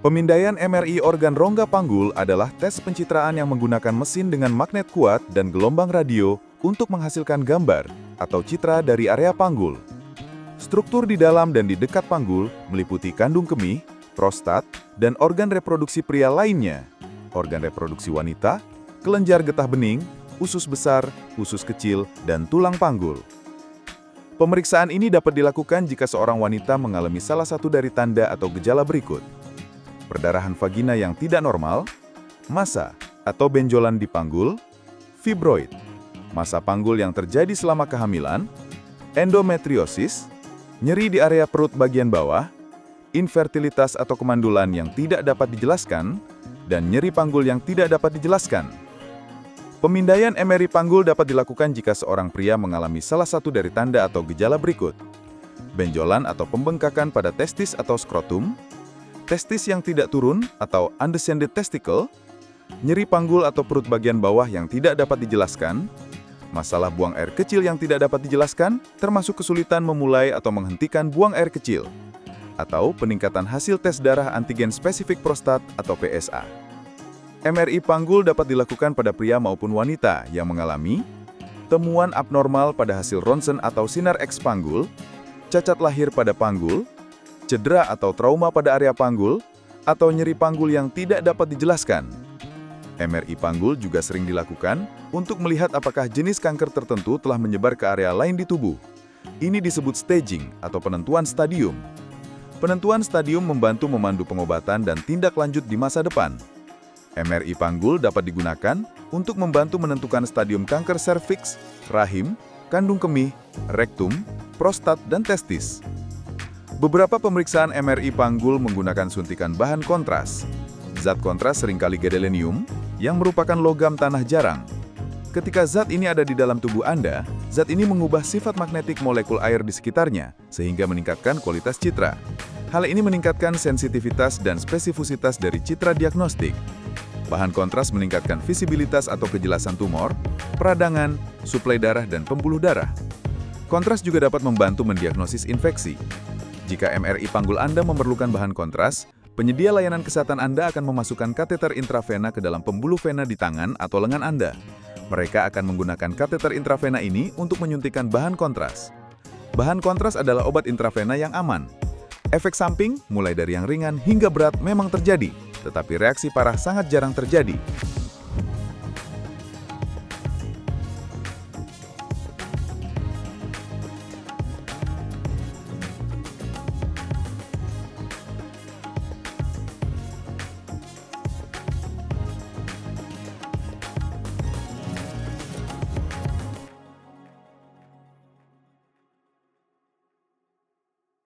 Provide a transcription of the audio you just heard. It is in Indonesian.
Pemindaian MRI organ rongga panggul adalah tes pencitraan yang menggunakan mesin dengan magnet kuat dan gelombang radio untuk menghasilkan gambar atau citra dari area panggul. Struktur di dalam dan di dekat panggul meliputi kandung kemih, prostat, dan organ reproduksi pria lainnya, organ reproduksi wanita, kelenjar getah bening, usus besar, usus kecil, dan tulang panggul. Pemeriksaan ini dapat dilakukan jika seorang wanita mengalami salah satu dari tanda atau gejala berikut: perdarahan vagina yang tidak normal, massa atau benjolan di panggul, fibroid, massa panggul yang terjadi selama kehamilan, endometriosis, nyeri di area perut bagian bawah, infertilitas atau kemandulan yang tidak dapat dijelaskan, dan nyeri panggul yang tidak dapat dijelaskan. Pemindaian MRI panggul dapat dilakukan jika seorang pria mengalami salah satu dari tanda atau gejala berikut: benjolan atau pembengkakan pada testis atau skrotum, testis yang tidak turun atau undescended testicle, nyeri panggul atau perut bagian bawah yang tidak dapat dijelaskan, masalah buang air kecil yang tidak dapat dijelaskan, termasuk kesulitan memulai atau menghentikan buang air kecil, atau peningkatan hasil tes darah antigen spesifik prostat atau PSA. MRI panggul dapat dilakukan pada pria maupun wanita yang mengalami temuan abnormal pada hasil ronsen atau sinar X panggul, cacat lahir pada panggul, cedera atau trauma pada area panggul, atau nyeri panggul yang tidak dapat dijelaskan. MRI panggul juga sering dilakukan untuk melihat apakah jenis kanker tertentu telah menyebar ke area lain di tubuh. Ini disebut staging atau penentuan stadium. Penentuan stadium membantu memandu pengobatan dan tindak lanjut di masa depan. MRI panggul dapat digunakan untuk membantu menentukan stadium kanker serviks, rahim, kandung kemih, rektum, prostat, dan testis. Beberapa pemeriksaan MRI panggul menggunakan suntikan bahan kontras. Zat kontras seringkali gadolinium, yang merupakan logam tanah jarang. Ketika zat ini ada di dalam tubuh Anda, zat ini mengubah sifat magnetik molekul air di sekitarnya, sehingga meningkatkan kualitas citra. Hal ini meningkatkan sensitivitas dan spesifusitas dari citra diagnostik. Bahan kontras meningkatkan visibilitas atau kejelasan tumor, peradangan, suplai darah, dan pembuluh darah. Kontras juga dapat membantu mendiagnosis infeksi. Jika MRI panggul Anda memerlukan bahan kontras, penyedia layanan kesehatan Anda akan memasukkan kateter intravena ke dalam pembuluh vena di tangan atau lengan Anda. Mereka akan menggunakan kateter intravena ini untuk menyuntikkan bahan kontras. Bahan kontras adalah obat intravena yang aman. Efek samping, mulai dari yang ringan hingga berat, memang terjadi, tetapi reaksi parah sangat jarang terjadi.